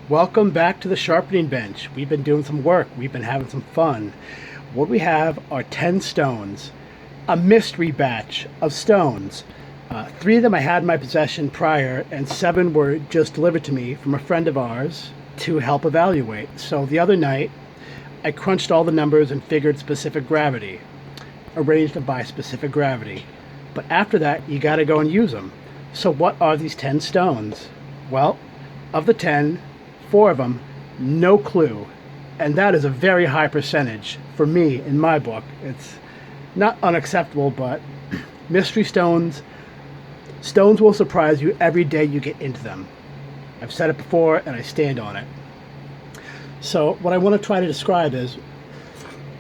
Welcome back to the sharpening bench. We've been doing some work. We've been having some fun. What we have are 10 stones, a mystery batch of stones. 3 of them I had in my possession prior, and 7 were just delivered to me from a friend of ours to help evaluate. So the other night, I crunched all the numbers and figured specific gravity, arranged them by specific gravity. But after that, you got to go and use them. So what are these 10 stones? Well, of the 10, 4 of them, no clue. And that is a very high percentage for me in my book. It's not unacceptable, but mystery stones, stones will surprise you every day you get into them. I've said it before and I stand on it. So what I want to try to describe is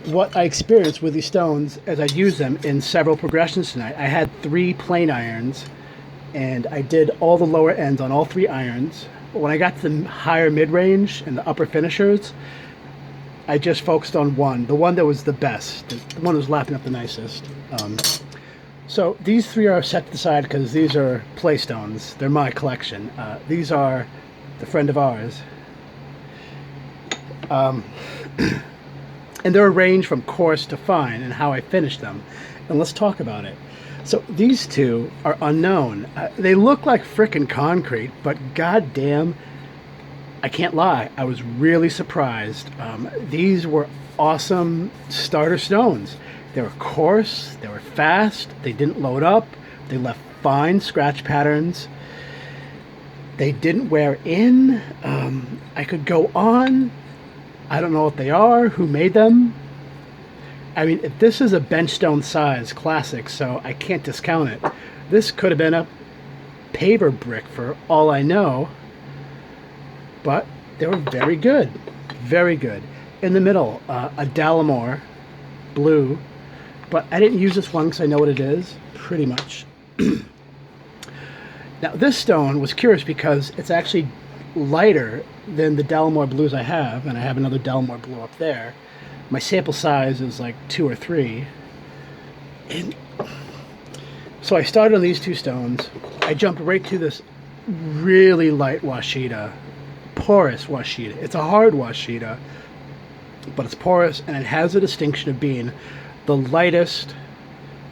what I experienced with these stones as I used them in several progressions tonight. I had 3 plane irons and I did all the lower ends on all 3 irons. But when I got to the higher mid-range and the upper finishers, I just focused on one, the one that was the best, the one that was lapping up the nicest. So these 3 are set to the side because these are play stones. They're my collection. These are the friend of ours. And they're arranged from coarse to fine and how I finished them. And let's talk about it. So these 2 are unknown. They look like frickin' concrete, but goddamn, I can't lie, I was really surprised. These were awesome starter stones. They were coarse, they were fast, they didn't load up, they left fine scratch patterns. They didn't wear in. I could go on. I don't know what they are, who made them. I mean, if this is a bench stone size classic, so I can't discount it. This could have been a paver brick for all I know, but they were very good, very good. In the middle, a Dalamore blue, but I didn't use this one because I know what it is, pretty much. Now, this stone was curious because it's actually lighter than the Dalamore blues I have, and I have another Dalamore blue up there. My sample size is like 2 or 3. And so I started on these 2 stones. I jumped right to this really light Washita, porous Washita. It's a hard Washita, but it's porous, and it has the distinction of being the lightest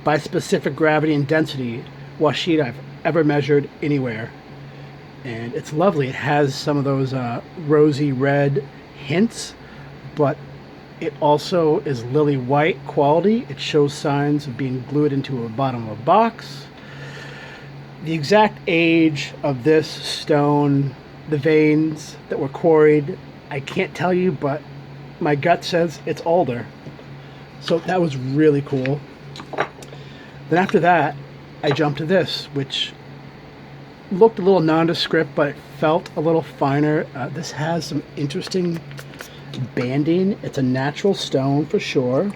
by specific gravity and density Washita I've ever measured anywhere. And it's lovely. It has some of those rosy red hints, but it also is lily white quality. It shows signs of being glued into a bottom of a box. The exact age of this stone, the veins that were quarried, I can't tell you, but my gut says it's older. So that was really cool. Then after that, I jumped to this, which looked a little nondescript, but it felt a little finer. This has some interesting banding. It's a natural stone for sure.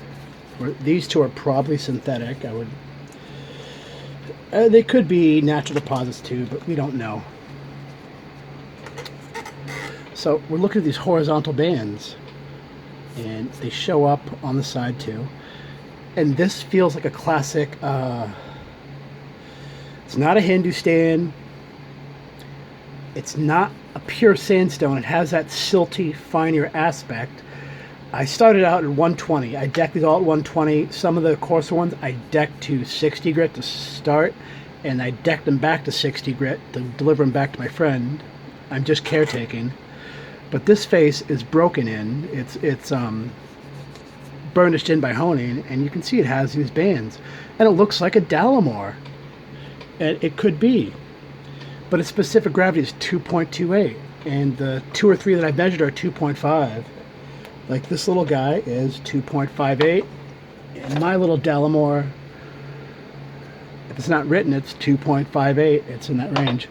These 2 are probably synthetic. They could be natural deposits too, but we don't know. So we're looking at these horizontal bands, and they show up on the side too. And this feels like a classic. It's not a Hindustan. It's not a pure sandstone. It has that silty, finer aspect. I started out at 120. I decked these all at 120. Some of the coarser ones I decked to 60 grit to start, and I decked them back to 60 grit to deliver them back to my friend. I'm just caretaking. But this face is broken in. It's burnished in by honing, and you can see it has these bands. And it looks like a Dalamore. And it could be. But its specific gravity is 2.28, and the 2 or 3 that I've measured are 2.5. Like this little guy is 2.58, and my little Dalamore, if it's not written, it's 2.58. It's in that range.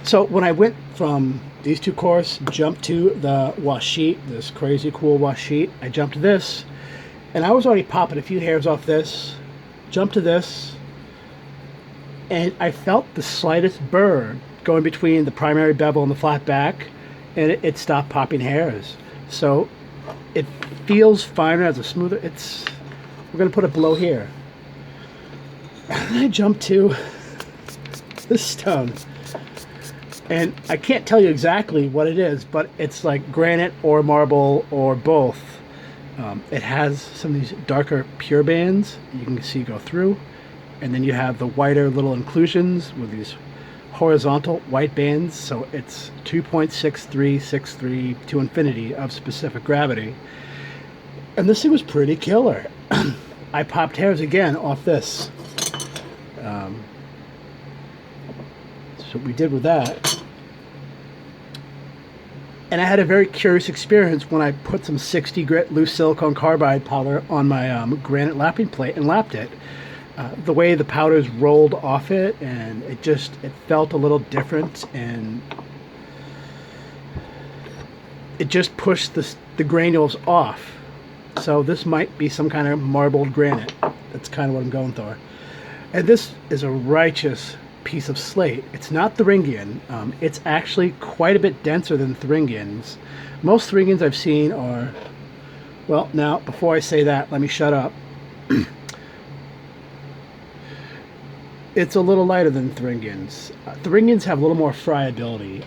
So when I went from these 2 coarse, jumped to the Washite, this crazy cool Washite, I jumped to this, and I was already popping a few hairs off this, jumped to this, and I felt the slightest burr going between the primary bevel and the flat back, and it stopped popping hairs. So it feels finer as a smoother. We're going to put it below here. And then I jumped to this stone. And I can't tell you exactly what it is, but it's like granite or marble or both. It has some of these darker pure bands you can see go through, and then you have the whiter little inclusions with these horizontal white bands. So it's 2.6363 to infinity of specific gravity. And this thing was pretty killer. I popped hairs again off this. So we did with that. And I had a very curious experience when I put some 60 grit loose silicone carbide powder on my granite lapping plate and lapped it. The way the powders rolled off it, and it felt a little different, and it just pushed the granules off. So this might be some kind of marbled granite. That's kind of what I'm going for. And this is a righteous piece of slate. It's not Thuringian. It's actually quite a bit denser than Thuringians. Most Thuringians I've seen are, well, now before I say that, let me shut up. It's a little lighter than Thuringians. Thuringians have a little more friability.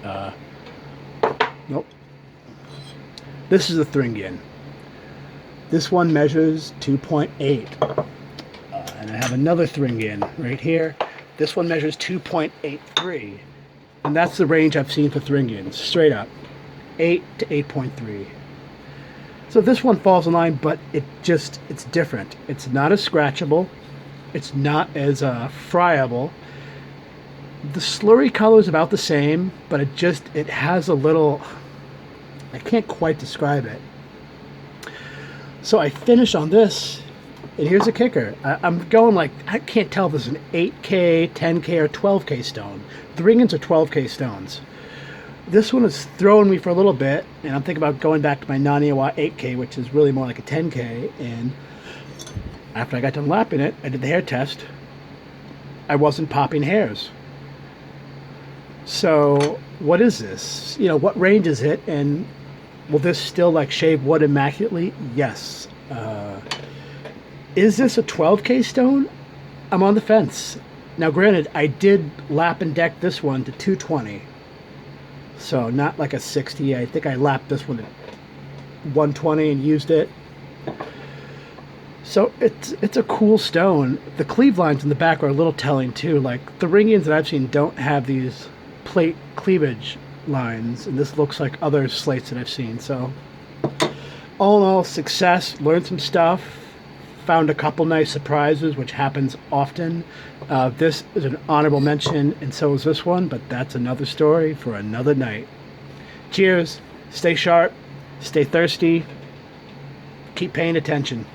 Nope. This is a Thuringian. This one measures 2.8. And I have another Thuringian right here. This one measures 2.83. And that's the range I've seen for Thuringians, straight up. 8 to 8.3. So this one falls in line, but it's different. It's not as scratchable. It's not as friable. The slurry color is about the same, but it has a little, I can't quite describe it. So I finish on this, and here's a kicker. I'm going like, I can't tell if this is an 8K, 10K, or 12K stone. The Thuringians are 12K stones. This one is throwing me for a little bit, and I'm thinking about going back to my Naniwa 8K, which is really more like a 10K, and after I got done lapping it, I did the hair test. I wasn't popping hairs. So what is this? What range is it? And will this still like shave wood immaculately? Yes. Is this a 12K stone? I'm on the fence. Now granted, I did lap and deck this one to 220. So not like a 60. I think I lapped this one at 120 and used it. So it's a cool stone. The cleave lines in the back are a little telling too. Like the Thuringians that I've seen don't have these plate cleavage lines, and this looks like other slates that I've seen. So all in all, success. Learned some stuff. Found a couple nice surprises, which happens often. This is an honorable mention, and so is this one, but that's another story for another night. Cheers. Stay sharp. Stay thirsty. Keep paying attention.